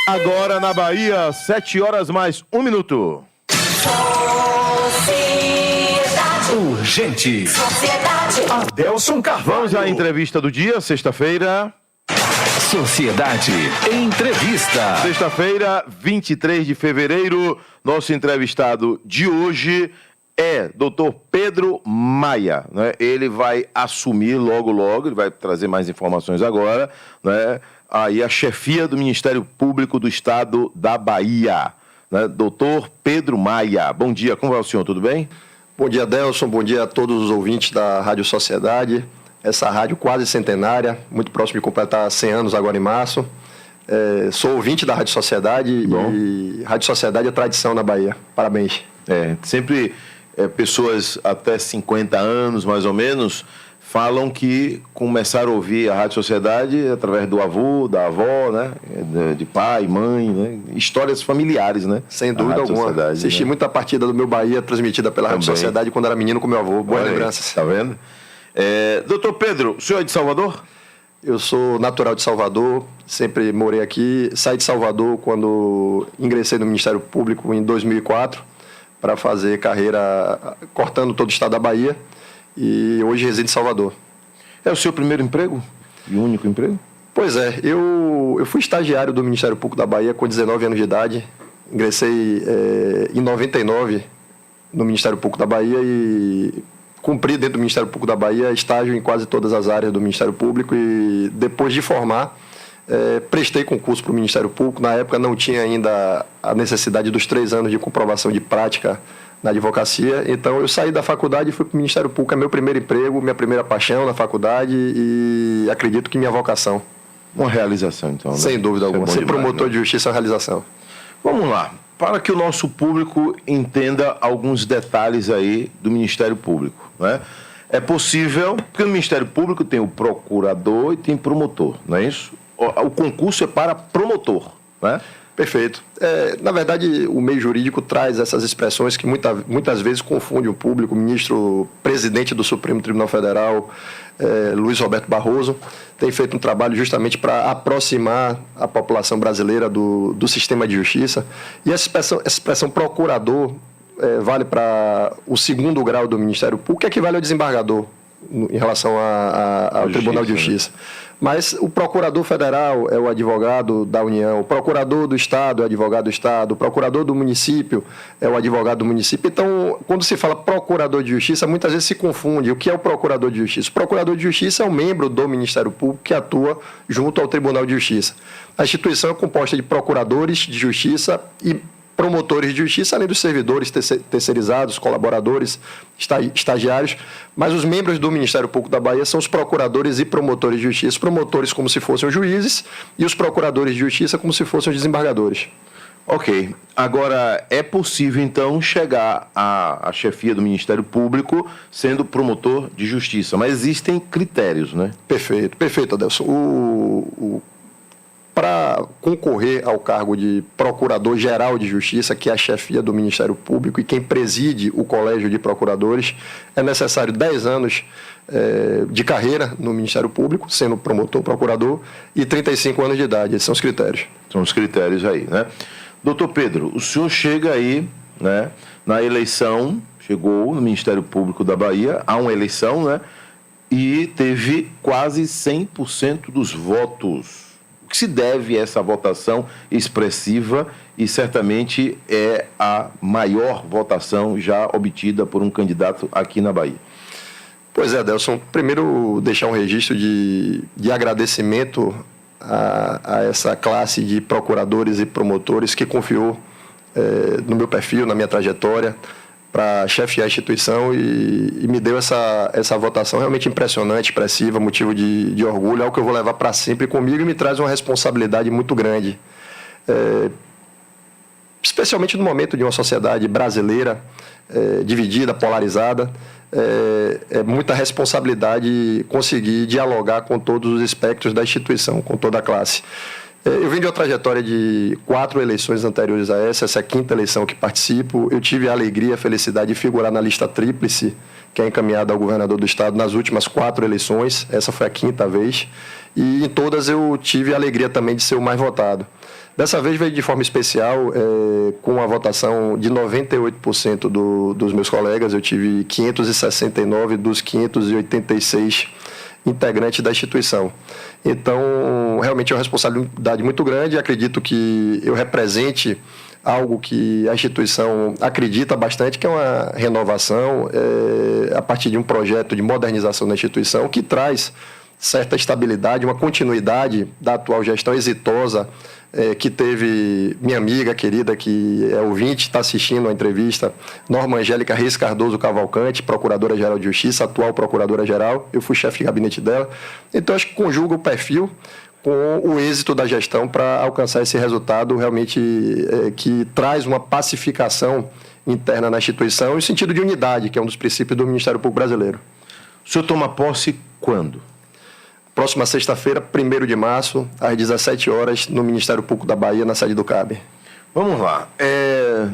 Agora na Bahia, 7 horas mais 1 minuto. Urgente. Adelson Carvalho. Vamos à entrevista do dia, sexta-feira. Sociedade Entrevista. Sexta-feira, 23 de fevereiro. Nosso entrevistado de hoje é Dr. Pedro Maia, né? Ele vai assumir logo, ele vai trazer mais informações agora, né? Aí a chefia do Ministério Público do Estado da Bahia, né? Dr. Pedro Maia. Bom dia, como vai o senhor? Tudo bem? Bom dia, Adelson. Bom dia a todos os ouvintes da Rádio Sociedade. Essa rádio quase centenária, muito próximo de completar 100 anos agora em março. Sou ouvinte da Rádio Sociedade e Rádio Sociedade é tradição na Bahia. Parabéns. Sempre pessoas até 50 anos, mais ou menos, falam que começaram a ouvir a Rádio Sociedade através do avô, da avó, né? De pai, mãe, né? Histórias familiares, né? Sem dúvida alguma. Assisti muita partida do meu Bahia transmitida pela Rádio Sociedade quando era menino com meu avô. Boas lembranças. Tá vendo? Doutor Pedro, o senhor é de Salvador? Eu sou natural de Salvador, sempre morei aqui. Saí de Salvador quando ingressei no Ministério Público em 2004 para fazer carreira cortando todo o estado da Bahia e hoje resido em Salvador. É o seu primeiro emprego e único emprego? Pois é, eu fui estagiário do Ministério Público da Bahia com 19 anos de idade. Ingressei em 99 no Ministério Público da Bahia e cumpri dentro do Ministério Público da Bahia estágio em quase todas as áreas do Ministério Público e depois de formar, prestei concurso para o Ministério Público. Na época não tinha ainda a necessidade dos 3 anos de comprovação de prática na advocacia, então eu saí da faculdade e fui para o Ministério Público. É meu primeiro emprego, minha primeira paixão na faculdade e acredito que minha vocação. Uma realização, então. Né? Sem dúvida alguma. Ser promotor, né? de justiça é uma realização. Vamos lá. Para que o nosso público entenda alguns detalhes aí do Ministério Público, né? É possível, porque no Ministério Público tem o procurador e tem promotor, não é isso? O concurso é para promotor, né? Perfeito. Na verdade, o meio jurídico traz essas expressões que muitas vezes confundem o público. O ministro-presidente do Supremo Tribunal Federal, Luiz Roberto Barroso, tem feito um trabalho justamente para aproximar a população brasileira do sistema de justiça. E essa expressão procurador vale para o 2º grau do Ministério Público, que equivale ao desembargador em relação ao Tribunal de Justiça. Né? Mas o procurador federal é o advogado da União, o procurador do Estado é o advogado do Estado, o procurador do município é o advogado do município. Então, quando se fala procurador de justiça, muitas vezes se confunde. O que é o procurador de justiça? O procurador de justiça é um membro do Ministério Público que atua junto ao Tribunal de Justiça. A instituição é composta de procuradores de justiça e promotores de justiça, além dos servidores terceirizados, colaboradores, estagiários, mas os membros do Ministério Público da Bahia são os procuradores e promotores de justiça, os promotores como se fossem os juízes e os procuradores de justiça como se fossem os desembargadores. Ok. Agora, é possível, então, chegar à chefia do Ministério Público sendo promotor de justiça, mas existem critérios, né? Perfeito, Adelson. Para concorrer ao cargo de Procurador-Geral de Justiça, que é a chefia do Ministério Público e quem preside o Colégio de Procuradores, é necessário 10 anos de carreira no Ministério Público, sendo promotor, procurador, e 35 anos de idade. Esses são os critérios. São os critérios aí, né? Doutor Pedro, o senhor chega aí, né, na eleição, chegou no Ministério Público da Bahia, há uma eleição, né, e teve quase 100% dos votos. O que se deve a essa votação expressiva e certamente é a maior votação já obtida por um candidato aqui na Bahia? Pois é, Adelson. Primeiro, deixar um registro de agradecimento a essa classe de procuradores e promotores que confiou no meu perfil, na minha trajetória, para chefiar a instituição e me deu essa votação realmente impressionante, expressiva, motivo de orgulho, algo que eu vou levar para sempre comigo e me traz uma responsabilidade muito grande. Especialmente no momento de uma sociedade brasileira dividida, polarizada, é muita responsabilidade conseguir dialogar com todos os espectros da instituição, com toda a classe. Eu vim de uma trajetória de 4 eleições anteriores a essa é a 5ª eleição que participo. Eu tive a alegria, a felicidade de figurar na lista tríplice que é encaminhada ao governador do estado nas últimas 4 eleições. Essa foi a 5ª vez. E em todas eu tive a alegria também de ser o mais votado. Dessa vez veio de forma especial, com a votação de 98% dos meus colegas. Eu tive 569 dos 586 integrantes da instituição. Então, realmente é uma responsabilidade muito grande. Acredito que eu represente algo que a instituição acredita bastante, que é uma renovação a partir de um projeto de modernização da instituição que traz certa estabilidade, uma continuidade da atual gestão exitosa que teve minha amiga querida, que é ouvinte, está assistindo a entrevista, Norma Angélica Reis Cardoso Cavalcante, Procuradora-Geral de Justiça, atual Procuradora-Geral. Eu fui chefe de gabinete dela. Então, acho que conjuga o perfil com o êxito da gestão para alcançar esse resultado realmente que traz uma pacificação interna na instituição e sentido de unidade, que é um dos princípios do Ministério Público Brasileiro. O senhor toma posse quando? Próxima sexta-feira, 1º de março, às 17 horas, no Ministério Público da Bahia, na sede do CAB. Vamos lá.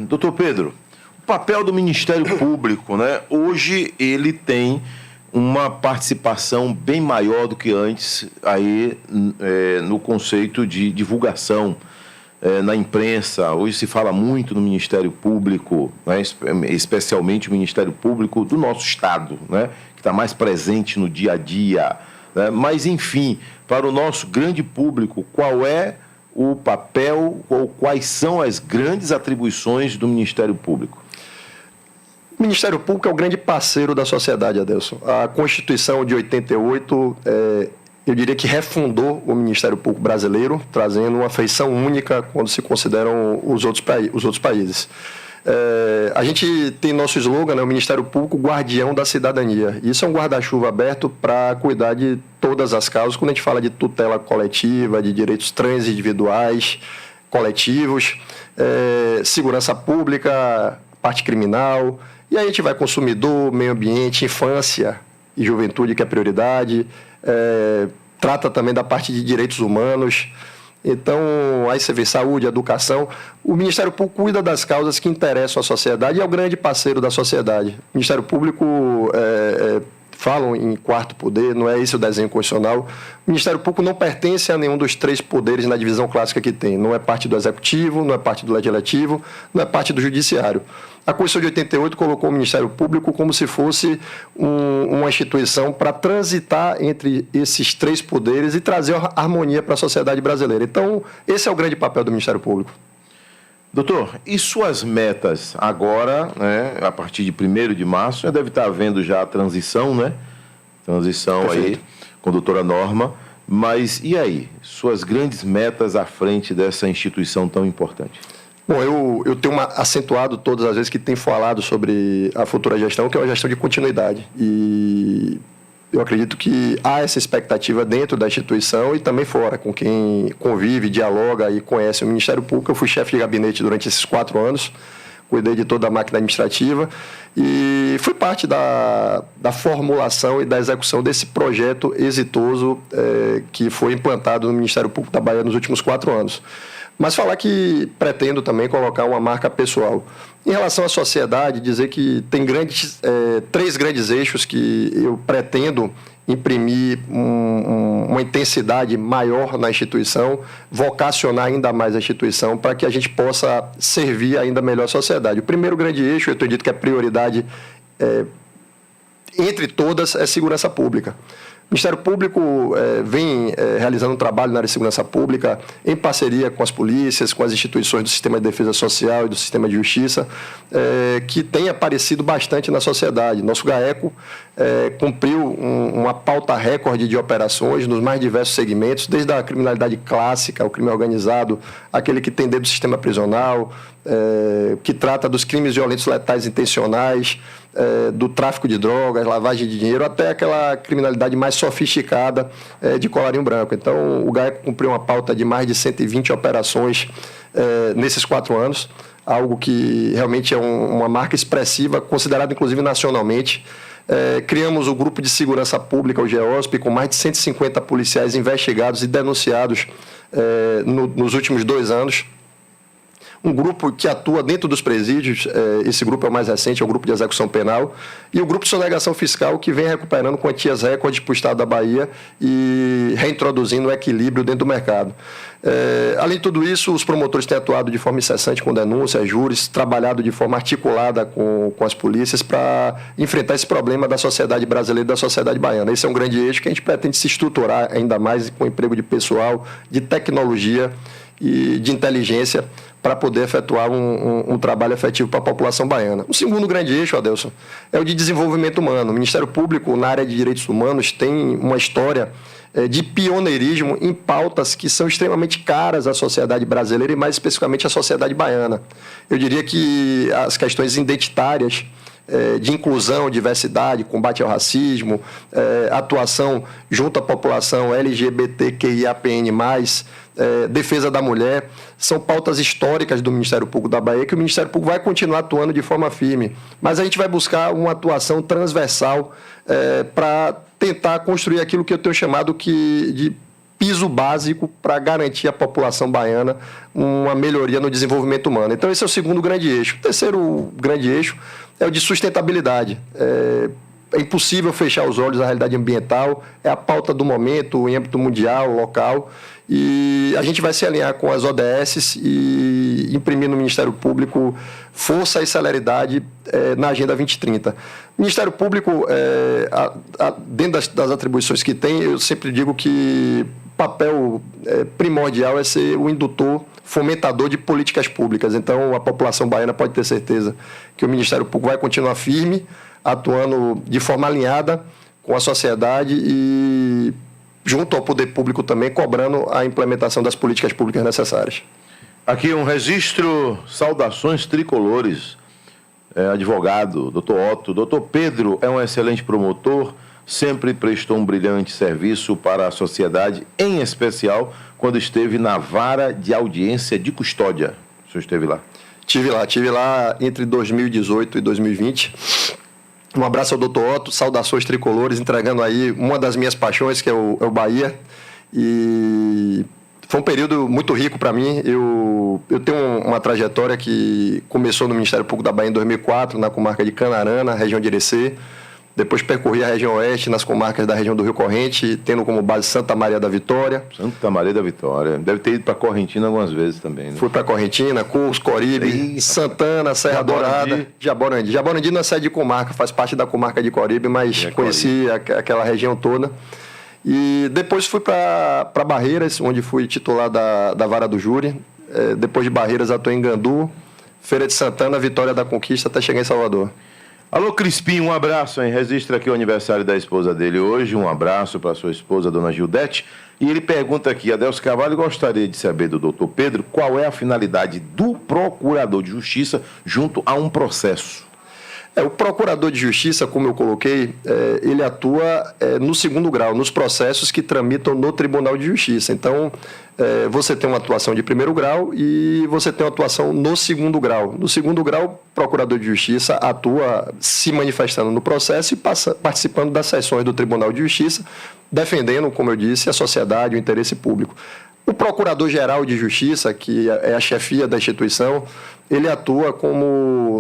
Doutor Pedro, o papel do Ministério Público, né? Hoje ele tem uma participação bem maior do que antes aí no conceito de divulgação na imprensa. Hoje se fala muito no Ministério Público, né? Especialmente o Ministério Público do nosso Estado, né? Que está mais presente no dia a dia. Mas, enfim, para o nosso grande público, qual é o papel ou quais são as grandes atribuições do Ministério Público? O Ministério Público é o grande parceiro da sociedade, Adelson. A Constituição de 88, eu diria que refundou o Ministério Público brasileiro, trazendo uma feição única quando se consideram os outros países. A gente tem nosso slogan, né, o Ministério Público Guardião da Cidadania. Isso é um guarda-chuva aberto para cuidar de todas as causas, quando a gente fala de tutela coletiva, de direitos transindividuais, coletivos, segurança pública, parte criminal, e aí a gente vai consumidor, meio ambiente, infância e juventude, que é prioridade, trata também da parte de direitos humanos. Então, aí você vê saúde, educação. O Ministério Público cuida das causas que interessam à sociedade e é o grande parceiro da sociedade. O Ministério Público, falam em quarto poder, não é esse o desenho constitucional. O Ministério Público não pertence a nenhum dos 3 poderes na divisão clássica que tem. Não é parte do Executivo, não é parte do Legislativo, não é parte do Judiciário. A Constituição de 88 colocou o Ministério Público como se fosse uma instituição para transitar entre esses 3 poderes e trazer harmonia para a sociedade brasileira. Então, esse é o grande papel do Ministério Público. Doutor, e suas metas agora, né, a partir de 1º de março, já deve estar havendo já a transição, né? Transição. Perfeito. Aí com a doutora Norma. Mas e aí? Suas grandes metas à frente dessa instituição tão importante? Bom, eu tenho acentuado todas as vezes que tem falado sobre a futura gestão, que é uma gestão de continuidade. E eu acredito que há essa expectativa dentro da instituição e também fora, com quem convive, dialoga e conhece o Ministério Público. Eu fui chefe de gabinete durante esses 4 anos, cuidei de toda a máquina administrativa e fui parte da formulação e da execução desse projeto exitoso que foi implantado no Ministério Público da Bahia nos últimos 4 anos. Mas falar que pretendo também colocar uma marca pessoal. Em relação à sociedade, dizer que tem 3 grandes eixos que eu pretendo imprimir uma intensidade maior na instituição, vocacionar ainda mais a instituição para que a gente possa servir ainda melhor a sociedade. O primeiro grande eixo, eu tenho dito que é prioridade entre todas, é segurança pública. O Ministério Público vem realizando um trabalho na área de segurança pública em parceria com as polícias, com as instituições do sistema de defesa social e do sistema de justiça, que tem aparecido bastante na sociedade. Nosso GAECO cumpriu uma pauta recorde de operações nos mais diversos segmentos, desde a criminalidade clássica, o crime organizado, aquele que tem dentro do sistema prisional, que trata dos crimes violentos letais intencionais, do tráfico de drogas, lavagem de dinheiro, até aquela criminalidade mais sofisticada de colarinho branco. Então, o GAECO cumpriu uma pauta de mais de 120 operações nesses 4 anos, algo que realmente é uma marca expressiva, considerada inclusive nacionalmente. Criamos o Grupo de Segurança Pública, o GEOSP, com mais de 150 policiais investigados e denunciados nos últimos 2 anos. um grupo que atua dentro dos presídios, esse grupo é o mais recente, é o grupo de execução penal, e o grupo de sonegação fiscal, que vem recuperando quantias recordes para o Estado da Bahia e reintroduzindo o equilíbrio dentro do mercado. Além de tudo isso, os promotores têm atuado de forma incessante com denúncias, júris, trabalhado de forma articulada com as polícias para enfrentar esse problema da sociedade brasileira e da sociedade baiana. Esse é um grande eixo que a gente pretende se estruturar ainda mais com emprego de pessoal, de tecnologia e de inteligência para poder efetuar um trabalho efetivo para a população baiana. O segundo grande eixo, Adelson, é o de desenvolvimento humano. O Ministério Público, na área de direitos humanos, tem uma história de pioneirismo em pautas que são extremamente caras à sociedade brasileira e, mais especificamente, à sociedade baiana. Eu diria que as questões identitárias, de inclusão, diversidade, combate ao racismo, atuação junto à população LGBTQIAPN+, defesa da mulher, são pautas históricas do Ministério Público da Bahia que o Ministério Público vai continuar atuando de forma firme. Mas a gente vai buscar uma atuação transversal para tentar construir aquilo que eu tenho chamado de piso básico para garantir à população baiana uma melhoria no desenvolvimento humano. Então, esse é o segundo grande eixo. O terceiro grande eixo é o de sustentabilidade. É impossível fechar os olhos à realidade ambiental, é a pauta do momento, em âmbito mundial, local, e a gente vai se alinhar com as ODS e imprimir no Ministério Público força e celeridade na Agenda 2030. O Ministério Público, dentro das atribuições que tem, eu sempre digo que o papel primordial é ser o indutor, fomentador de políticas públicas. Então, a população baiana pode ter certeza que o Ministério Público vai continuar firme, atuando de forma alinhada com a sociedade e junto ao poder público também, cobrando a implementação das políticas públicas necessárias. Aqui um registro, saudações tricolores, advogado, doutor Otto. Doutor Pedro é um excelente promotor, sempre prestou um brilhante serviço para a sociedade, em especial quando esteve na vara de audiência de custódia. O senhor esteve lá? Tive lá entre 2018 e 2020. Um abraço ao doutor Otto, saudações tricolores, entregando aí uma das minhas paixões, que é o Bahia. E foi um período muito rico para mim. Eu tenho uma trajetória que começou no Ministério Público da Bahia em 2004, na comarca de Canarana, região de Irecê. Depois percorri a região oeste, nas comarcas da região do Rio Corrente, tendo como base Santa Maria da Vitória. Santa Maria da Vitória. Deve ter ido para Correntina algumas vezes também, né? Fui para Correntina, Curso, Coribe, Santana, Serra Dourada, Jaborandi. Jaborandi não é sede de comarca, faz parte da comarca de Coribe, mas conheci aquela região toda. E depois fui para Barreiras, onde fui titular da vara do júri. Depois de Barreiras, atuei em Gandu, Feira de Santana, Vitória da Conquista, até chegar em Salvador. Alô, Crispim, um abraço, hein? Registra aqui o aniversário da esposa dele hoje. Um abraço para sua esposa, dona Gildete. E ele pergunta aqui, Adelson Carvalho, gostaria de saber do doutor Pedro qual é a finalidade do procurador de justiça junto a um processo. O procurador de justiça, como eu coloquei, ele atua no segundo grau, nos processos que tramitam no Tribunal de Justiça. Então, você tem uma atuação de primeiro grau e você tem uma atuação no segundo grau. No segundo grau, o procurador de justiça atua se manifestando no processo e participando das sessões do Tribunal de Justiça, defendendo, como eu disse, a sociedade, o interesse público. O Procurador-Geral de Justiça, que é a chefia da instituição, ele atua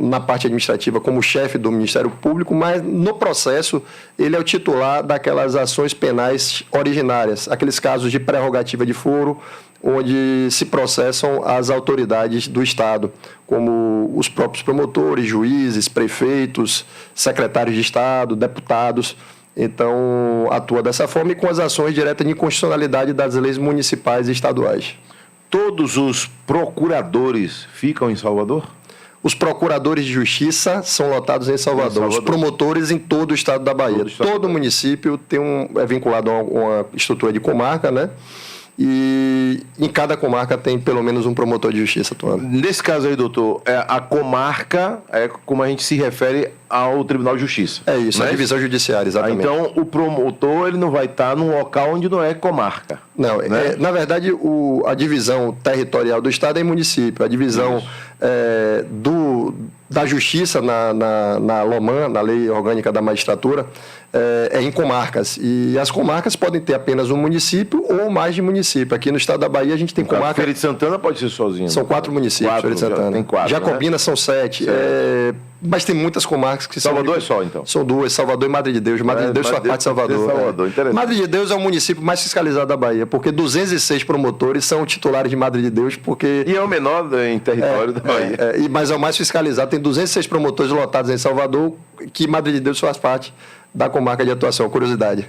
na parte administrativa como chefe do Ministério Público, mas no processo ele é o titular daquelas ações penais originárias, aqueles casos de prerrogativa de foro, onde se processam as autoridades do Estado, como os próprios promotores, juízes, prefeitos, secretários de Estado, deputados. Então, atua dessa forma e com as ações diretas de inconstitucionalidade das leis municipais e estaduais. Todos os procuradores ficam em Salvador? Os procuradores de justiça são lotados em Salvador. Os promotores em todo o estado da Bahia. Todo município é vinculado a uma estrutura de comarca, né? E em cada comarca tem pelo menos um promotor de justiça atuando. Nesse caso aí, doutor, a comarca é como a gente se refere ao Tribunal de Justiça. É isso, a divisão judiciária, exatamente. Então, o promotor ele não vai estar num local onde não é comarca. Não, né? Na verdade, a divisão territorial do Estado é em município. A divisão da Justiça na LOMAN, na Lei Orgânica da Magistratura, em comarcas. E as comarcas podem ter apenas um município ou mais de município. Aqui no estado da Bahia a gente tem comarca... Feira de Santana pode ser sozinho. São 4 municípios, Feira de Santana. Tem 4, Jacobina, né? são 7. Mas tem muitas comarcas que Salvador são... é só, então? São 2, Salvador e Madre de Deus. Madre de Deus faz parte de Salvador. Interessante. Madre de Deus é o município mais fiscalizado da Bahia, porque 206 promotores são titulares de Madre de Deus, porque... E é o menor em território da Bahia. Mas é o mais fiscalizado. Tem 206 promotores lotados em Salvador, que Madre de Deus faz parte da comarca de atuação. Curiosidade.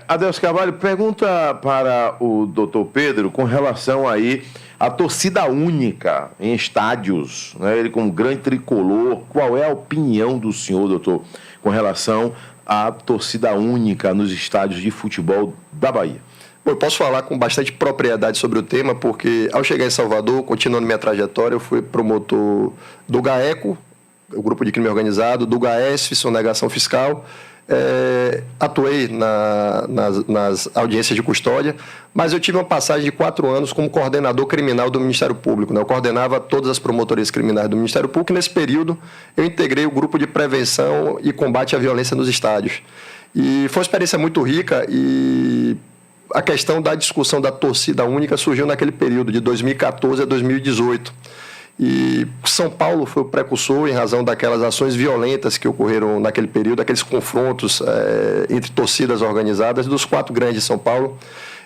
Adelson Carvalho, pergunta para o doutor Pedro com relação aí à torcida única em estádios, né? Ele como grande tricolor, qual é a opinião do senhor, doutor, com relação à torcida única nos estádios de futebol da Bahia? Bom, eu posso falar com bastante propriedade sobre o tema, porque ao chegar em Salvador, continuando minha trajetória, eu fui promotor do GAECO, o Grupo de Crime Organizado, do GAESF, Sonegação Fiscal. Atuei nas audiências de custódia, mas eu tive uma passagem de 4 anos como coordenador criminal do Ministério Público, né? Eu coordenava todas as promotorias criminais do Ministério Público e nesse período eu integrei o grupo de prevenção e combate à violência nos estádios. E foi uma experiência muito rica e a questão da discussão da torcida única surgiu naquele período, de 2014 a 2018. E São Paulo foi o precursor em razão daquelas ações violentas que ocorreram naquele período, aqueles confrontos entre torcidas organizadas dos 4 grandes de São Paulo.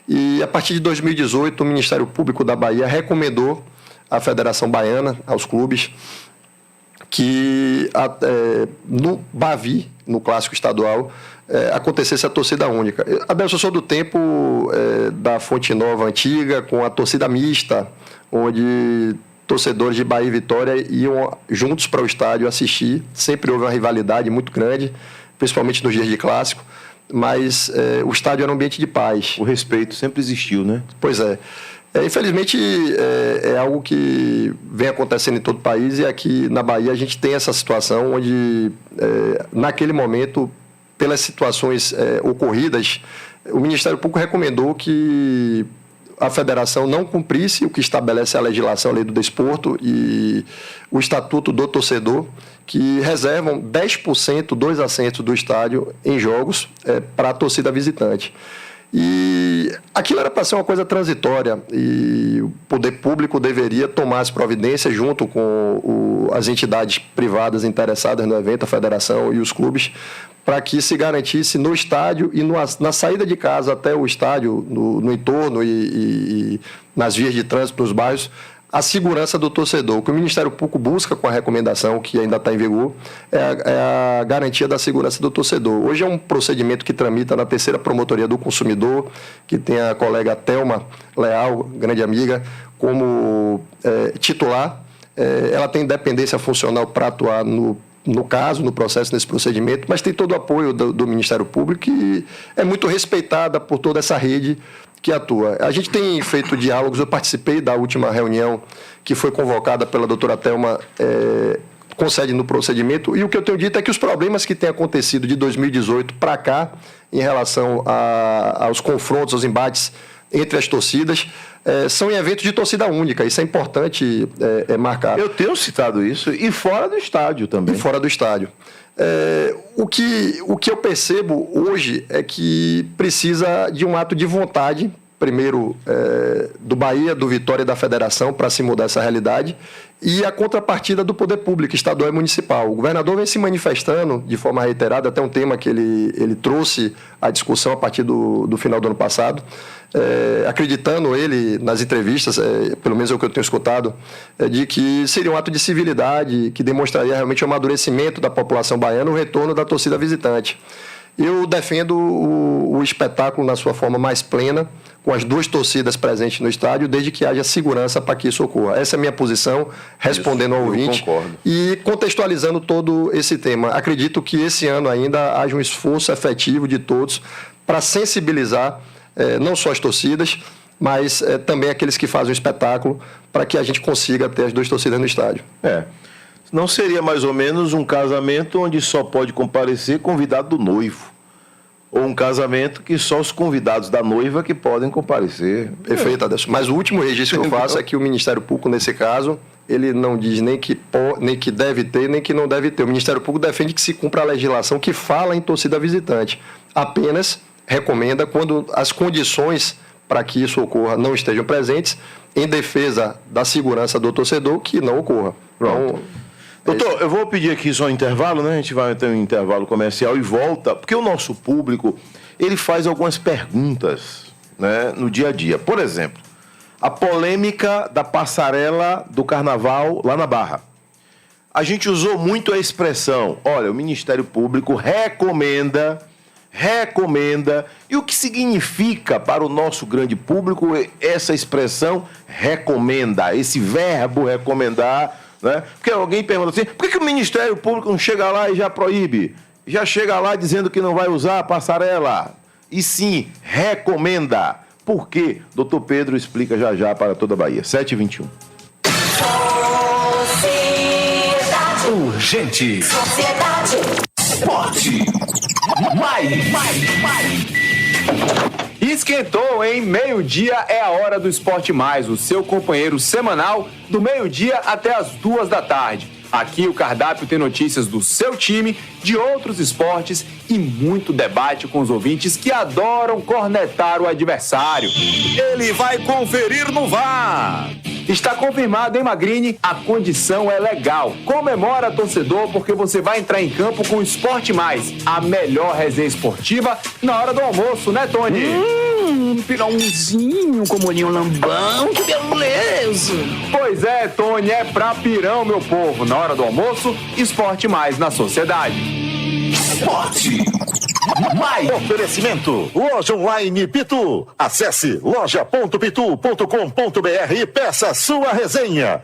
E a partir de 2018, o Ministério Público da Bahia recomendou à Federação Baiana, aos clubes, que no Bavi, no Clássico Estadual, acontecesse a torcida única. Adelson, eu sou do tempo da Fonte Nova antiga, com a torcida mista, onde torcedores de Bahia e Vitória iam juntos para o estádio assistir. Sempre houve uma rivalidade muito grande, principalmente nos dias de clássico, mas o estádio era um ambiente de paz. O respeito sempre existiu, né? Pois é. Infelizmente, é algo que vem acontecendo em todo o país, e aqui na Bahia a gente tem essa situação onde, naquele momento, pelas situações ocorridas, o Ministério Público recomendou que a federação não cumprisse o que estabelece a legislação, a lei do desporto e o estatuto do torcedor, que reservam 10%, 2 assentos do estádio em jogos para a torcida visitante. E aquilo era para ser uma coisa transitória e o poder público deveria tomar as providências junto com as entidades privadas interessadas no evento, a federação e os clubes, para que se garantisse no estádio e na saída de casa até o estádio, no entorno e nas vias de trânsito nos bairros, a segurança do torcedor. O que o Ministério Público busca com a recomendação, que ainda está em vigor, é a garantia da segurança do torcedor. Hoje é um procedimento que tramita na 3ª Promotoria do Consumidor, que tem a colega Thelma Leal, grande amiga, como titular. Ela tem independência funcional para atuar no caso, no processo, nesse procedimento, mas tem todo o apoio do Ministério Público e é muito respeitada por toda essa rede que atua. A gente tem feito diálogos, eu participei da última reunião que foi convocada pela doutora Thelma, com sede no procedimento, e o que eu tenho dito é que os problemas que têm acontecido de 2018 para cá, em relação aos confrontos, aos embates entre as torcidas, são em eventos de torcida única. Isso é importante marcar. Eu tenho citado isso, e fora do estádio também. E fora do estádio. O que eu percebo hoje é que precisa de um ato de vontade, primeiro do Bahia, do Vitória e da Federação, para se mudar essa realidade, e a contrapartida do poder público, estadual e municipal. O governador vem se manifestando de forma reiterada, até um tema que ele trouxe à discussão a partir do final do ano passado, acreditando ele nas entrevistas, pelo menos é o que eu tenho escutado, de que seria um ato de civilidade, que demonstraria realmente o amadurecimento da população baiana, o retorno da torcida visitante. Eu defendo o espetáculo na sua forma mais plena, com as 2 torcidas presentes no estádio, desde que haja segurança para que isso ocorra. Essa é a minha posição, respondendo ao ouvinte e contextualizando todo esse tema. Acredito que esse ano ainda haja um esforço efetivo de todos para sensibilizar não só as torcidas, mas também aqueles que fazem o espetáculo, para que a gente consiga ter as 2 torcidas no estádio. Não seria mais ou menos um casamento onde só pode comparecer convidado do noivo? Ou um casamento que só os convidados da noiva que podem comparecer? Perfeito, Adelson. Mas o último registro que eu faço é que o Ministério Público, nesse caso, ele não diz nem que deve ter, nem que não deve ter. O Ministério Público defende que se cumpra a legislação que fala em torcida visitante. Apenas recomenda quando as condições para que isso ocorra não estejam presentes, em defesa da segurança do torcedor, que não ocorra. Pronto. Doutor, eu vou pedir aqui só um intervalo, né? A gente vai ter um intervalo comercial e volta, porque o nosso público, ele faz algumas perguntas, né, no dia a dia. Por exemplo, a polêmica da passarela do carnaval lá na Barra. A gente usou muito a expressão, olha, o Ministério Público recomenda, e o que significa para o nosso grande público essa expressão recomenda, esse verbo recomendar, né? Porque alguém pergunta assim, por que o Ministério Público não chega lá e já proíbe? Já chega lá dizendo que não vai usar a passarela, e sim, recomenda. Por quê? Doutor Pedro explica já para toda a Bahia. 7h21. Urgente. Esporte. Mais. Esquentou, hein? Meio-dia é a hora do Esporte Mais, o seu companheiro semanal do meio-dia até as 2h. Aqui o cardápio tem notícias do seu time, de outros esportes e muito debate com os ouvintes que adoram cornetar o adversário. Ele vai conferir no VAR. Está confirmado, hein, Magrini? A condição é legal. Comemora, torcedor, porque você vai entrar em campo com o Esporte Mais, a melhor resenha esportiva na hora do almoço, né, Tony? Pirãozinho com molhinho lambão, que beleza! Pois é, Tony, é pra pirão, meu povo. Na hora do almoço, Esporte Mais na sociedade. Esporte. Mais. Oferecimento. Loja Online Pitu. Acesse loja.pitu.com.br e peça sua resenha.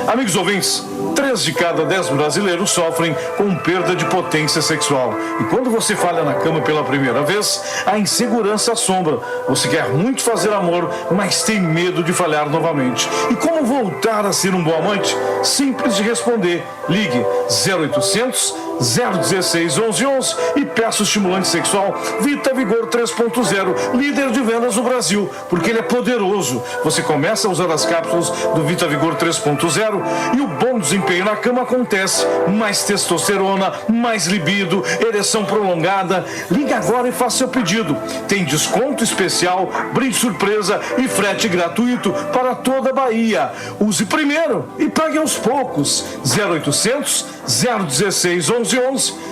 Amigos ouvintes, 3 de cada 10 brasileiros sofrem com perda de potência sexual. E quando você falha na cama pela primeira vez, a insegurança assombra. Você quer muito fazer amor, mas tem medo de falhar novamente. E como voltar a ser um bom amante? Simples de responder. Ligue 0800 016 1111 e peça o estimulante sexual Vita Vigor 3.0, líder de vendas no Brasil, porque ele é poderoso. Você começa a usar as cápsulas do Vita Vigor 3.0 e o bom desempenho na cama acontece. Mais testosterona, mais libido, ereção prolongada. Ligue agora e faça seu pedido. Tem desconto especial, brinde surpresa e frete gratuito para toda a Bahia. Use primeiro e pague aos poucos. 0800 016 1111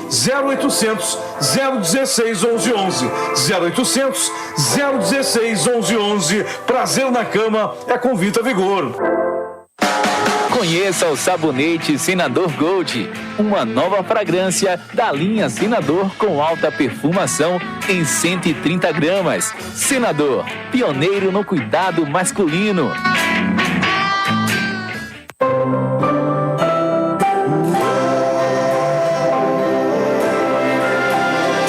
0800 016 1111 0800 016 1111. Prazer na cama é com Vita Vigor. Conheça o sabonete Senador Gold, uma nova fragrância da linha Senador com alta perfumação em 130 gramas. Senador, pioneiro no cuidado masculino.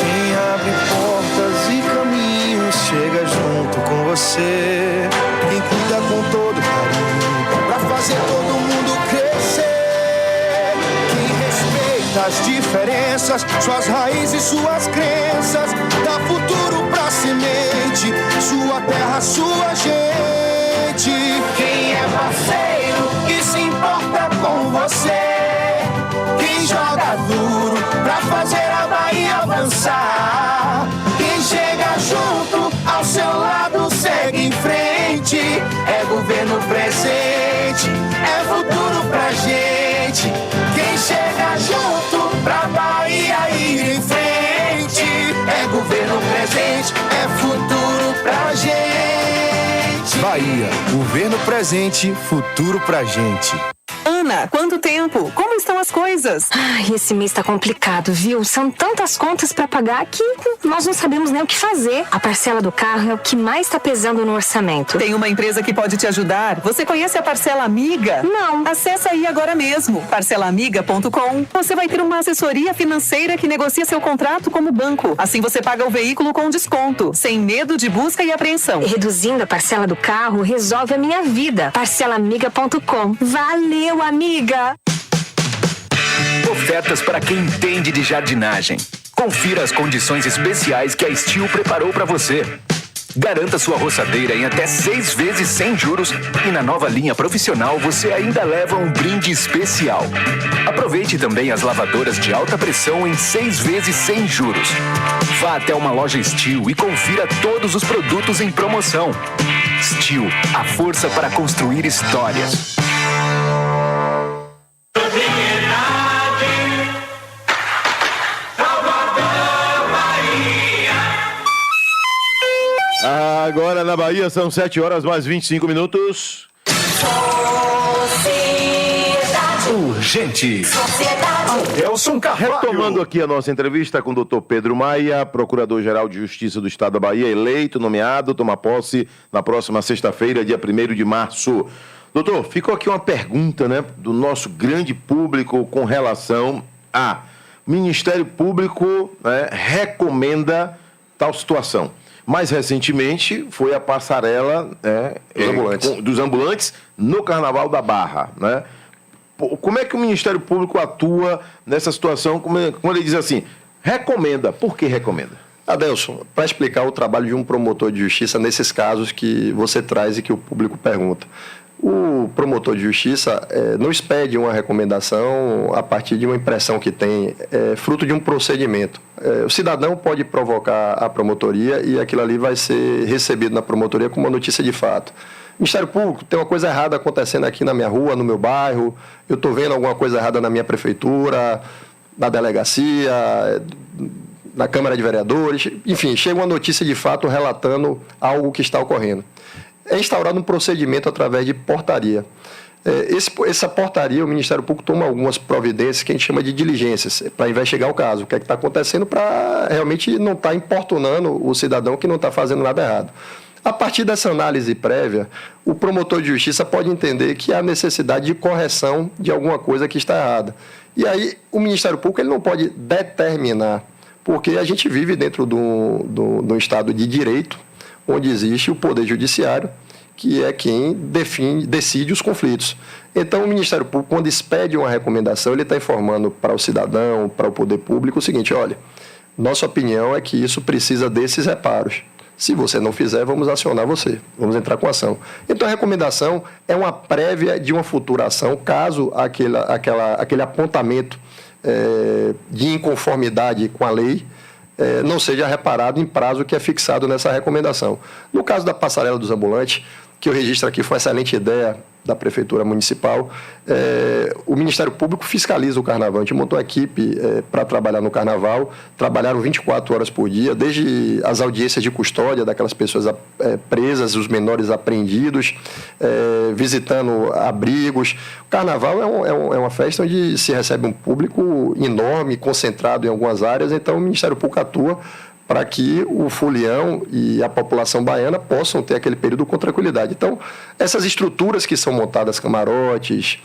Quem abre portas e caminhos chega junto com você. Quem cuida com todo carinho pra fazer todo mundo crescer. Quem respeita as diferenças, suas raízes, suas crenças. Dá futuro pra semente, sua terra, sua gente. Quem é parceiro e se importa com você. Quem joga duro pra fazer a Bahia avançar. Quem chega junto ao seu lado segue em frente. É governo presente, é futuro pra gente. Quem chega junto pra Bahia ir em frente. É governo presente, é futuro pra gente. Bahia, governo presente, futuro pra gente. Ana, quanto tempo? Como estão as coisas? Ai, esse mês tá complicado, viu? São tantas contas pra pagar que nós não sabemos nem o que fazer. A parcela do carro é o que mais tá pesando no orçamento. Tem uma empresa que pode te ajudar. Você conhece a Parcela Amiga? Não. Acesse aí agora mesmo, parcelaamiga.com. Você vai ter uma assessoria financeira que negocia seu contrato como banco. Assim você paga o veículo com desconto, sem medo de busca e apreensão. Reduzindo a parcela do carro resolve a minha vida. Parcelaamiga.com. Valeu, amiga! Ofertas para quem entende de jardinagem. Confira as condições especiais que a Steel preparou para você. Garanta sua roçadeira em até 6 vezes sem juros e na nova linha profissional você ainda leva um brinde especial. Aproveite também as lavadoras de alta pressão em 6 vezes sem juros. Vá até uma loja Steel e confira todos os produtos em promoção. Steel, a força para construir histórias. Agora na Bahia são 7 horas mais 25 minutos. Urgente. Adelson Carvalho. Retomando aqui a nossa entrevista com o Dr. Pedro Maia, Procurador-Geral de Justiça do Estado da Bahia, eleito, nomeado, toma posse na próxima sexta-feira, dia 1º de março. Doutor, ficou aqui uma pergunta, né, do nosso grande público com relação a Ministério Público, né, recomenda tal situação. Mais recentemente foi a passarela dos ambulantes no Carnaval da Barra, né? Como é que o Ministério Público atua nessa situação? Quando ele diz assim, recomenda, por que recomenda? Adelson, para explicar o trabalho de um promotor de justiça nesses casos que você traz e que o público pergunta. O promotor de justiça não expede uma recomendação a partir de uma impressão que tem, fruto de um procedimento. O cidadão pode provocar a promotoria e aquilo ali vai ser recebido na promotoria como uma notícia de fato. Ministério Público, tem uma coisa errada acontecendo aqui na minha rua, no meu bairro, eu estou vendo alguma coisa errada na minha prefeitura, na delegacia, na Câmara de Vereadores, enfim, chega uma notícia de fato relatando algo que está ocorrendo. É instaurado um procedimento através de portaria. Essa portaria, o Ministério Público toma algumas providências que a gente chama de diligências, para investigar o caso, o que é que está acontecendo, para realmente não estar importunando o cidadão que não está fazendo nada errado. A partir dessa análise prévia, o promotor de justiça pode entender que há necessidade de correção de alguma coisa que está errada. E aí, o Ministério Público ele não pode determinar, porque a gente vive dentro de um Estado de direito, onde existe o Poder Judiciário, que é quem decide os conflitos. Então, o Ministério Público, quando expede uma recomendação, ele está informando para o cidadão, para o Poder Público, o seguinte, olha, nossa opinião é que isso precisa desses reparos. Se você não fizer, vamos acionar você, vamos entrar com ação. Então, a recomendação é uma prévia de uma futura ação, caso aquele apontamento de inconformidade com a lei não seja reparado em prazo que é fixado nessa recomendação. No caso da passarela dos ambulantes, que eu registro aqui, foi uma excelente ideia da Prefeitura Municipal, o Ministério Público fiscaliza o Carnaval. A gente montou uma equipe para trabalhar no Carnaval, trabalharam 24 horas por dia, desde as audiências de custódia daquelas pessoas presas, os menores apreendidos, visitando abrigos. O Carnaval é uma festa onde se recebe um público enorme, concentrado em algumas áreas, então o Ministério Público atua para que o folião e a população baiana possam ter aquele período com tranquilidade. Então, essas estruturas que são montadas, camarotes,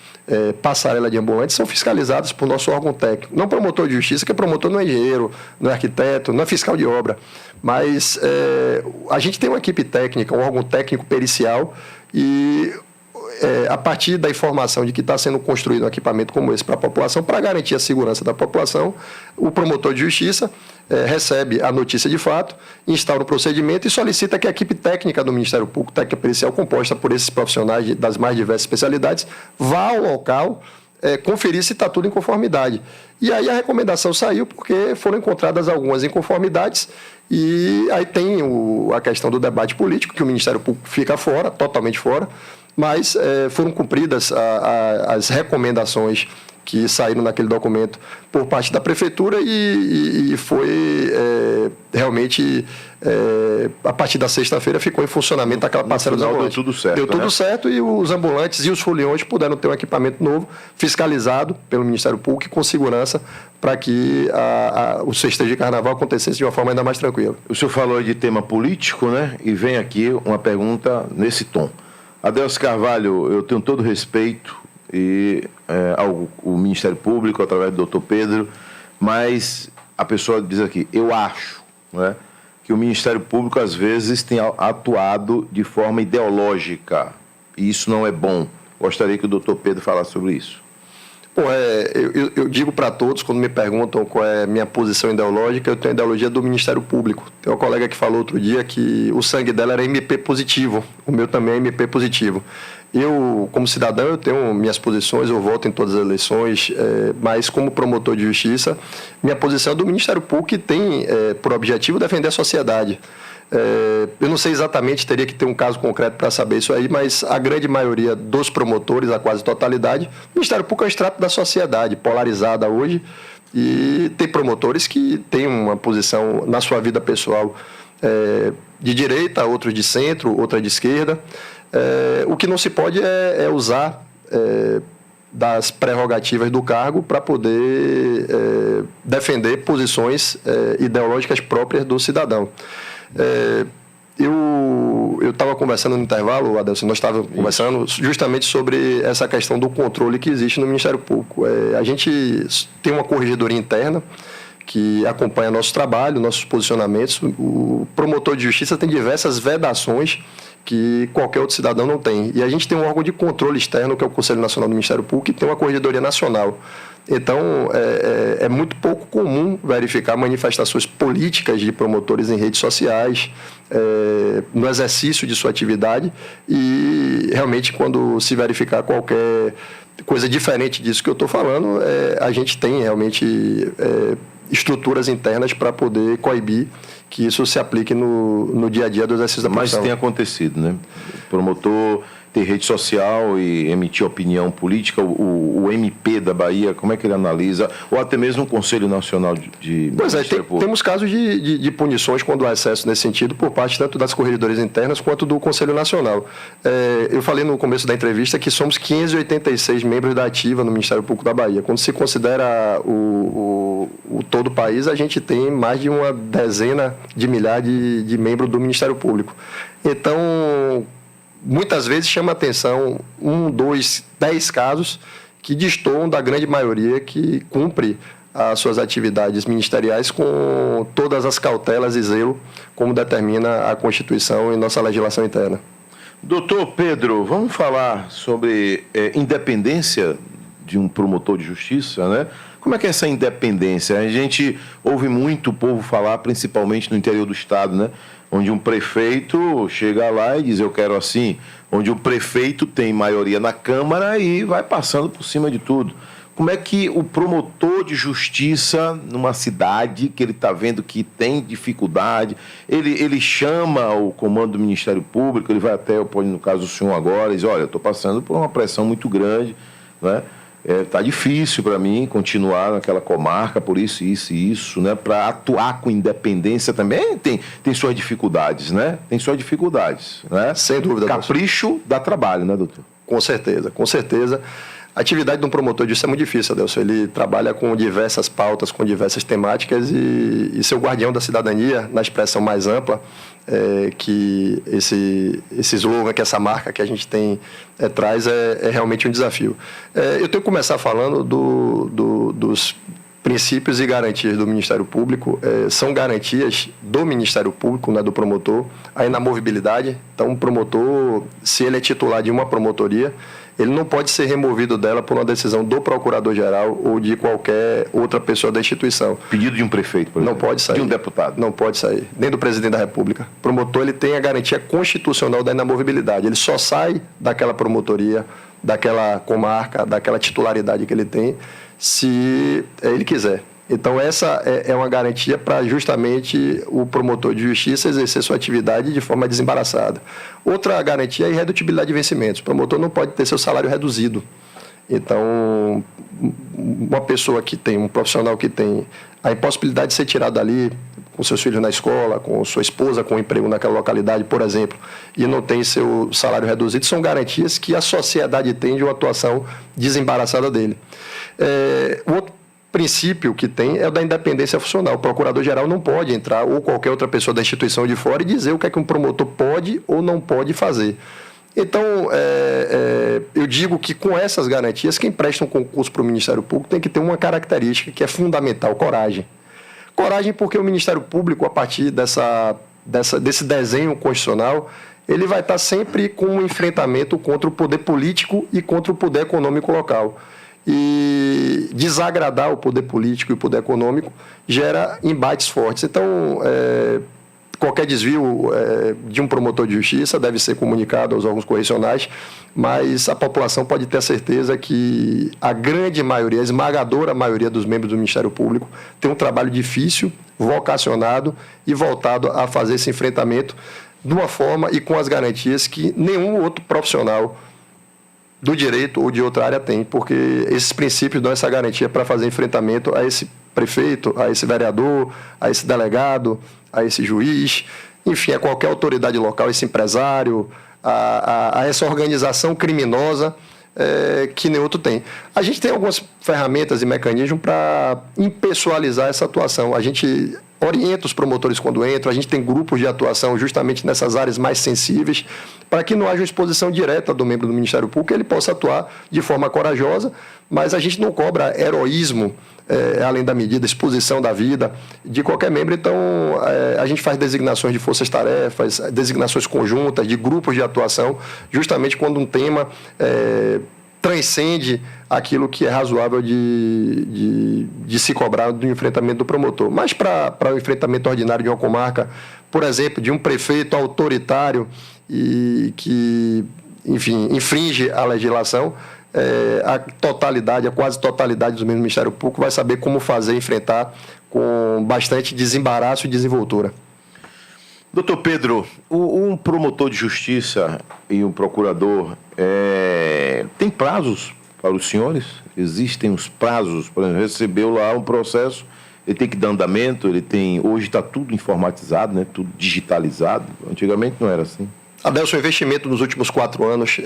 passarela de ambulantes, são fiscalizadas por nosso órgão técnico. Não promotor de justiça, que promotor não é engenheiro, não é arquiteto, não é fiscal de obra, mas a gente tem uma equipe técnica, um órgão técnico pericial e... a partir da informação de que está sendo construído um equipamento como esse para a população, para garantir a segurança da população, o promotor de justiça recebe a notícia de fato, instaura o procedimento e solicita que a equipe técnica do Ministério Público, técnica pericial, composta por esses profissionais das mais diversas especialidades, vá ao local conferir se está tudo em conformidade. E aí a recomendação saiu porque foram encontradas algumas inconformidades e aí tem a questão do debate político, que o Ministério Público fica fora, totalmente fora, mas foram cumpridas as recomendações que saíram naquele documento por parte da Prefeitura e foi realmente, a partir da sexta-feira, ficou em funcionamento aquela parcela dos ambulantes. Deu tudo certo. Deu tudo certo e os ambulantes e os foliões puderam ter um equipamento novo, fiscalizado pelo Ministério Público e com segurança para que o festejo de Carnaval acontecesse de uma forma ainda mais tranquila. O senhor falou de tema político, né? E vem aqui uma pergunta nesse tom. Adelson Carvalho, eu tenho todo respeito ao Ministério Público, através do doutor Pedro, mas a pessoa diz aqui, eu acho, né, que o Ministério Público às vezes tem atuado de forma ideológica, e isso não é bom. Gostaria que o doutor Pedro falasse sobre isso. Bom, eu digo para todos, quando me perguntam qual é a minha posição ideológica, eu tenho a ideologia do Ministério Público. Tem uma colega que falou outro dia que o sangue dela era MP positivo, o meu também é MP positivo. Eu, como cidadão, eu tenho minhas posições, eu voto em todas as eleições, mas como promotor de justiça, minha posição é do Ministério Público, que tem por objetivo defender a sociedade. Eu não sei exatamente, teria que ter um caso concreto para saber isso aí, mas a grande maioria dos promotores, a quase totalidade, o Ministério Público é um extrato da sociedade, polarizada hoje, e tem promotores que têm uma posição na sua vida pessoal de direita, outros de centro, outra de esquerda. O que não se pode é usar das prerrogativas do cargo para poder defender posições ideológicas próprias do cidadão. Eu estava conversando no intervalo, Adelson, nós estávamos conversando justamente sobre essa questão do controle que existe no Ministério Público. A gente tem uma corregedoria interna que acompanha nosso trabalho, nossos posicionamentos. O promotor de justiça tem diversas vedações que qualquer outro cidadão não tem. E a gente tem um órgão de controle externo, que é o Conselho Nacional do Ministério Público, que tem uma corregedoria nacional. Então, é muito pouco comum verificar manifestações políticas de promotores em redes sociais, no exercício de sua atividade, e realmente, quando se verificar qualquer coisa diferente disso que eu estou falando, a gente tem realmente estruturas internas para poder coibir que isso se aplique no dia a dia do exercício da profissão. Mas tem acontecido, né? O promotor ter rede social e emitir opinião política, o MP da Bahia, como é que ele analisa? Ou até mesmo o Conselho Nacional de Pois temos casos de punições quando há excesso nesse sentido, por parte tanto das corregedorias internas quanto do Conselho Nacional. Eu falei no começo da entrevista que somos 586 membros da ativa no Ministério Público da Bahia. Quando se considera o todo o país, a gente tem mais de uma dezena de milhares de membros do Ministério Público. Então, muitas vezes chama a atenção 1, 2, 10 casos que destoam da grande maioria que cumpre as suas atividades ministeriais com todas as cautelas e zelo, como determina a Constituição e nossa legislação interna. Doutor Pedro, vamos falar sobre independência de um promotor de justiça, né? Como é que é essa independência? A gente ouve muito o povo falar, principalmente no interior do estado, né? Onde um prefeito chega lá e diz, eu quero assim, onde o prefeito tem maioria na Câmara e vai passando por cima de tudo. Como é que o promotor de justiça, numa cidade que ele está vendo que tem dificuldade, ele chama o comando do Ministério Público, ele vai até, no caso do senhor agora, e diz, olha, eu estou passando por uma pressão muito grande, né? Está difícil para mim continuar naquela comarca, por isso, né? Para atuar com independência também tem suas dificuldades, né? Tem suas dificuldades, né? Sem dúvida. Capricho dá trabalho, né, doutor? Com certeza, com certeza. A atividade de um promotor disso é muito difícil, Adelson. Ele trabalha com diversas pautas, com diversas temáticas e ser o guardião da cidadania, na expressão mais ampla, que esse slogan, que essa marca que a gente tem traz, é realmente um desafio. Eu tenho que começar falando dos princípios e garantias do Ministério Público. São garantias do Ministério Público, não é do promotor, a inamovibilidade. Então, o promotor, se ele é titular de uma promotoria, ele não pode ser removido dela por uma decisão do procurador-geral ou de qualquer outra pessoa da instituição. Pedido de um prefeito, por exemplo. Não pode sair. De um deputado. Não pode sair. Nem do presidente da República. O promotor, ele tem a garantia constitucional da inamovibilidade. Ele só sai daquela promotoria, daquela comarca, daquela titularidade que ele tem, se ele quiser. Então, essa é uma garantia para justamente o promotor de justiça exercer sua atividade de forma desembaraçada. Outra garantia é a irredutibilidade de vencimentos. O promotor não pode ter seu salário reduzido. Então, uma pessoa que tem, um profissional que tem a impossibilidade de ser tirado dali, com seus filhos na escola, com sua esposa com emprego naquela localidade, por exemplo, e não tem seu salário reduzido, são garantias que a sociedade tem de uma atuação desembaraçada dele. O outro princípio que tem é o da independência funcional. O procurador-geral não pode entrar, ou qualquer outra pessoa da instituição de fora, e dizer o que é que um promotor pode ou não pode fazer. Então, eu digo que com essas garantias, quem presta um concurso para o Ministério Público tem que ter uma característica que é fundamental, coragem. Coragem porque o Ministério Público, a partir desse desenho constitucional, ele vai estar sempre com um enfrentamento contra o poder político e contra o poder econômico local. e desagradar o poder político e o poder econômico gera embates fortes. Então, qualquer desvio de um promotor de justiça deve ser comunicado aos órgãos correcionais, mas a população pode ter a certeza que a grande maioria, a esmagadora maioria dos membros do Ministério Público tem um trabalho difícil, vocacionado e voltado a fazer esse enfrentamento de uma forma e com as garantias que nenhum outro profissional do direito ou de outra área tem, porque esses princípios dão essa garantia para fazer enfrentamento a esse prefeito, a esse vereador, a esse delegado, a esse juiz, enfim, a qualquer autoridade local, esse empresário, a essa organização criminosa que nem outro tem. A gente tem algumas ferramentas e mecanismos para impessoalizar essa atuação. A gente orienta os promotores quando entram, a gente tem grupos de atuação justamente nessas áreas mais sensíveis, para que não haja uma exposição direta do membro do Ministério Público, ele possa atuar de forma corajosa, mas a gente não cobra heroísmo além da medida, exposição da vida de qualquer membro. Então, a gente faz designações de forças-tarefas, designações conjuntas, de grupos de atuação, justamente quando um tema transcende aquilo que é razoável de se cobrar do enfrentamento do promotor. Mas para o enfrentamento ordinário de uma comarca, por exemplo, de um prefeito autoritário e que, enfim, infringe a legislação, a quase totalidade dos membros do Ministério Público vai saber como fazer, enfrentar com bastante desembaraço e desenvoltura. Doutor Pedro, um promotor de justiça e um procurador tem prazos para os senhores? Existem os prazos? Por exemplo, recebeu lá um processo, ele tem que dar andamento, hoje está tudo informatizado, né? Tudo digitalizado. Antigamente não era assim. Adelson, o investimento nos últimos 4 anos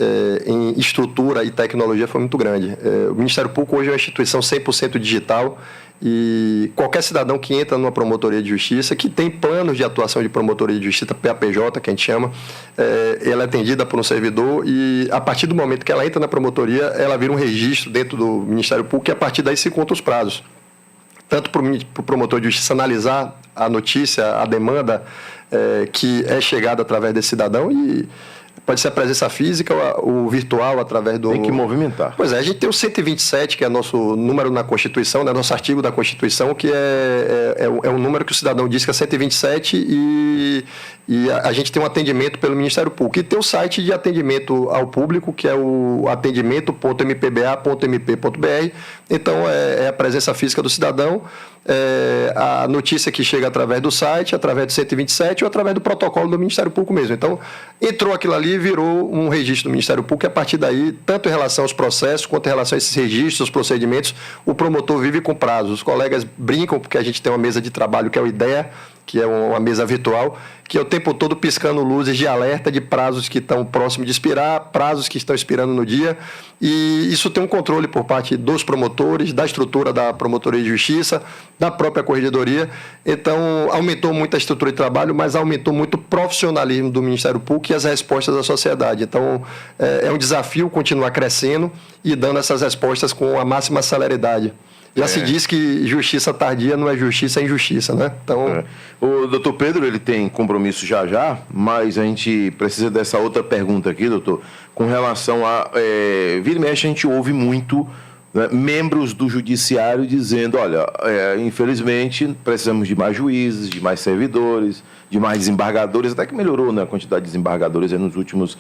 em estrutura e tecnologia foi muito grande. O Ministério Público hoje é uma instituição 100% digital e qualquer cidadão que entra numa promotoria de justiça, que tem planos de atuação de promotoria de justiça, PAPJ, que a gente chama, ela é atendida por um servidor e a partir do momento que ela entra na promotoria, ela vira um registro dentro do Ministério Público e a partir daí se conta os prazos. Tanto para o promotor de justiça analisar a notícia, a demanda que é chegada através desse cidadão e pode ser a presença física ou o virtual através do... Tem que movimentar. Pois é, a gente tem o 127, que é nosso número na Constituição, né, nosso artigo da Constituição, que é um número que o cidadão diz que é 127 e a gente tem um atendimento pelo Ministério Público. E tem o site de atendimento ao público, que é o atendimento.mpba.mp.br. Então, é a presença física do cidadão, a notícia que chega através do site, através do 127 ou através do protocolo do Ministério Público mesmo. Então, entrou aquilo ali, virou um registro do Ministério Público e a partir daí, tanto em relação aos processos quanto em relação a esses registros, os procedimentos, o promotor vive com prazos. Os colegas brincam porque a gente tem uma mesa de trabalho que é o IDEA, que é uma mesa virtual, que é o tempo todo piscando luzes de alerta de prazos que estão próximos de expirar, prazos que estão expirando no dia, e isso tem um controle por parte dos promotores, da estrutura da Promotoria de Justiça, da própria Corregedoria. Então, aumentou muito a estrutura de trabalho, mas aumentou muito o profissionalismo do Ministério Público e as respostas da sociedade. Então, é um desafio continuar crescendo e dando essas respostas com a máxima celeridade. Já se diz que justiça tardia não é justiça, é injustiça, né? Então... O doutor Pedro, ele tem compromisso já, mas a gente precisa dessa outra pergunta aqui, doutor, com relação a... vira e mexe, a gente ouve muito, né, membros do judiciário dizendo, olha, infelizmente precisamos de mais juízes, de mais servidores, de mais desembargadores, até que melhorou, né, a quantidade de desembargadores nos últimos,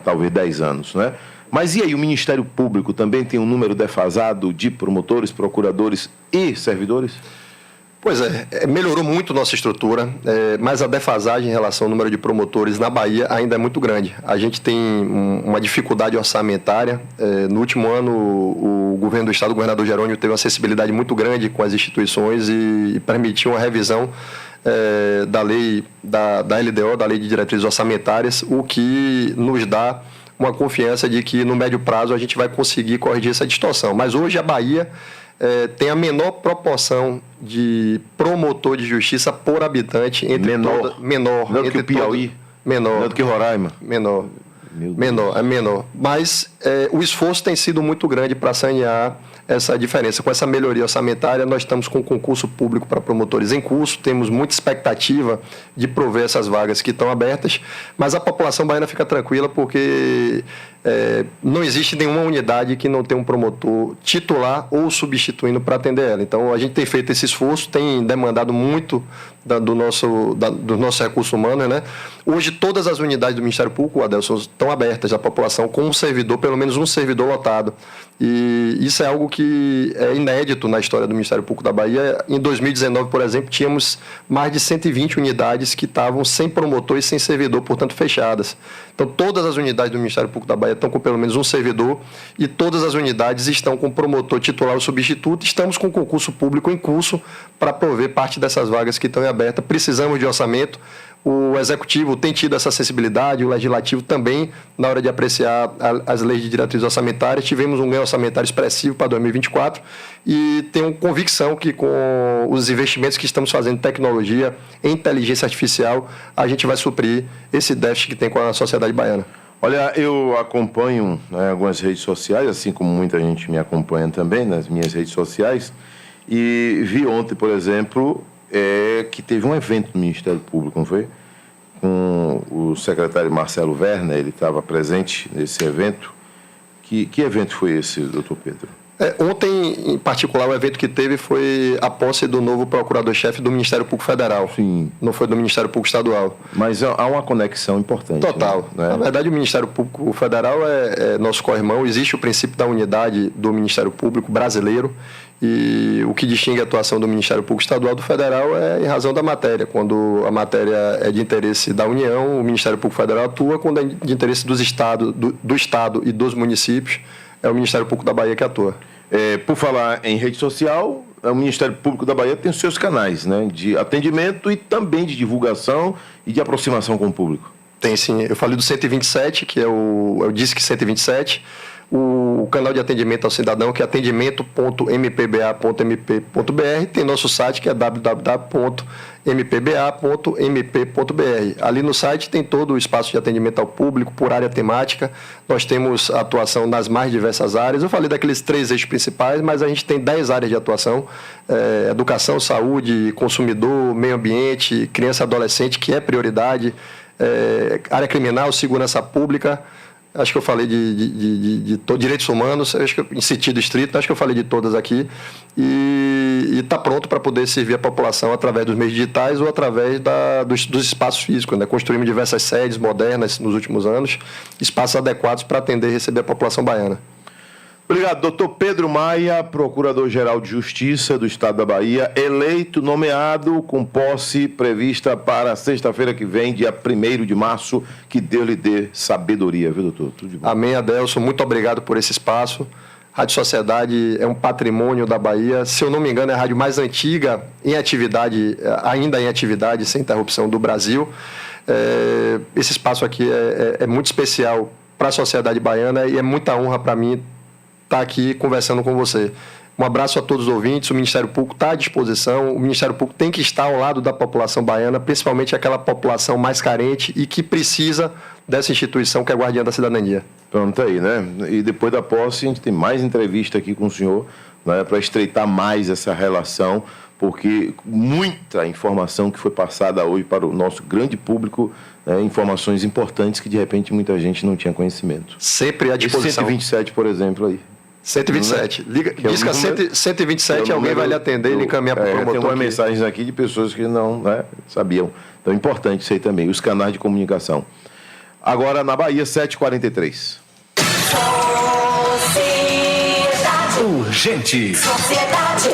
talvez, 10 anos, né? Mas e aí, o Ministério Público também tem um número defasado de promotores, procuradores e servidores? Pois melhorou muito nossa estrutura, mas a defasagem em relação ao número de promotores na Bahia ainda é muito grande. A gente tem uma dificuldade orçamentária. No último ano, o governo do Estado, o governador Jerônimo, teve uma sensibilidade muito grande com as instituições e permitiu uma revisão da lei, da LDO, da Lei de Diretrizes Orçamentárias, o que nos dá uma confiança de que no médio prazo a gente vai conseguir corrigir essa distorção. Mas hoje a Bahia tem a menor proporção de promotor de justiça por habitante entre menor do que o Piauí, menor do que Roraima, menor. Mas o esforço tem sido muito grande para sanear essa diferença. Com essa melhoria orçamentária, nós estamos com concurso público para promotores em curso, temos muita expectativa de prover essas vagas que estão abertas, mas a população baiana fica tranquila porque não existe nenhuma unidade que não tenha um promotor titular ou substituindo para atender ela. Então, a gente tem feito esse esforço, tem demandado muito do nosso recurso humano, né? Hoje, todas as unidades do Ministério Público, Adelson, estão abertas à população com um servidor, pelo menos um servidor lotado. E isso é algo que é inédito na história do Ministério Público da Bahia. Em 2019, por exemplo, tínhamos mais de 120 unidades que estavam sem promotor e sem servidor, portanto, fechadas. Então, todas as unidades do Ministério Público da Bahia estão com pelo menos um servidor e todas as unidades estão com promotor titular ou substituto. Estamos com concurso público em curso para prover parte dessas vagas que estão em aberta. Precisamos de orçamento. O Executivo tem tido essa sensibilidade, o Legislativo também, na hora de apreciar as leis de diretrizes orçamentárias. Tivemos um ganho orçamentário expressivo para 2024 e tenho convicção que com os investimentos que estamos fazendo em tecnologia, em inteligência artificial, a gente vai suprir esse déficit que tem com a sociedade baiana. Olha, eu acompanho algumas redes sociais, assim como muita gente me acompanha também nas minhas redes sociais, e vi ontem, por exemplo, que teve um evento no Ministério Público, não foi? Com o secretário Marcelo Werner, ele estava presente nesse evento. Que evento foi esse, doutor Pedro? Ontem, em particular, o evento que teve foi a posse do novo procurador-chefe do Ministério Público Federal. Sim. Não foi do Ministério Público Estadual. Mas há uma conexão importante. Total. Né? Na verdade, o Ministério Público Federal é nosso co-irmão. Existe o princípio da unidade do Ministério Público brasileiro. E o que distingue a atuação do Ministério Público Estadual do Federal é em razão da matéria. Quando a matéria é de interesse da União, o Ministério Público Federal atua. Quando é de interesse dos estados, do Estado e dos municípios, é o Ministério Público da Bahia que atua. Por falar em rede social, o Ministério Público da Bahia tem os seus canais, né, de atendimento e também de divulgação e de aproximação com o público. Tem sim. Eu falei do 127, que é o Disque 127. O canal de atendimento ao cidadão, que é atendimento.mpba.mp.br. Tem nosso site, que é www.mpba.mp.br. Ali no site tem todo o espaço de atendimento ao público, por área temática. Nós temos atuação nas mais diversas áreas. Eu falei daqueles 3 eixos principais, mas a gente tem 10 áreas de atuação. Educação, saúde, consumidor, meio ambiente, criança e adolescente, que é prioridade, área criminal, segurança pública. Acho que eu falei de direitos humanos, acho que em sentido estrito, acho que eu falei de todas aqui. E está pronto para poder servir a população através dos meios digitais ou através dos espaços físicos. Né? Construímos diversas sedes modernas nos últimos anos, espaços adequados para atender e receber a população baiana. Obrigado, doutor Pedro Maia, Procurador-Geral de Justiça do Estado da Bahia, eleito, nomeado, com posse prevista para sexta-feira que vem, dia 1º de março. Que Deus lhe dê sabedoria, viu, doutor? Tudo de bom. Amém, Adelson. Muito obrigado por esse espaço. Rádio Sociedade é um patrimônio da Bahia. Se eu não me engano, é a rádio mais antiga ainda em atividade, sem interrupção, do Brasil. Esse espaço aqui é muito especial para a sociedade baiana e é muita honra para mim estar aqui conversando com você. Um abraço a todos os ouvintes. O Ministério Público está à disposição. O Ministério Público tem que estar ao lado da população baiana, principalmente aquela população mais carente e que precisa dessa instituição que é guardiã da cidadania. Pronto aí, né? E depois da posse, a gente tem mais entrevista aqui com o senhor, né, para estreitar mais essa relação, porque muita informação que foi passada hoje para o nosso grande público, informações importantes que, de repente, muita gente não tinha conhecimento. Sempre à disposição. Esse 127, por exemplo, aí. 127. Disca 127, alguém vai lhe atender e lhe encaminhar para o promotor. Tem umas mensagens aqui de pessoas que não sabiam. Então é importante isso aí também, os canais de comunicação. Agora na Bahia, 7h43. Urgente. Sociedade.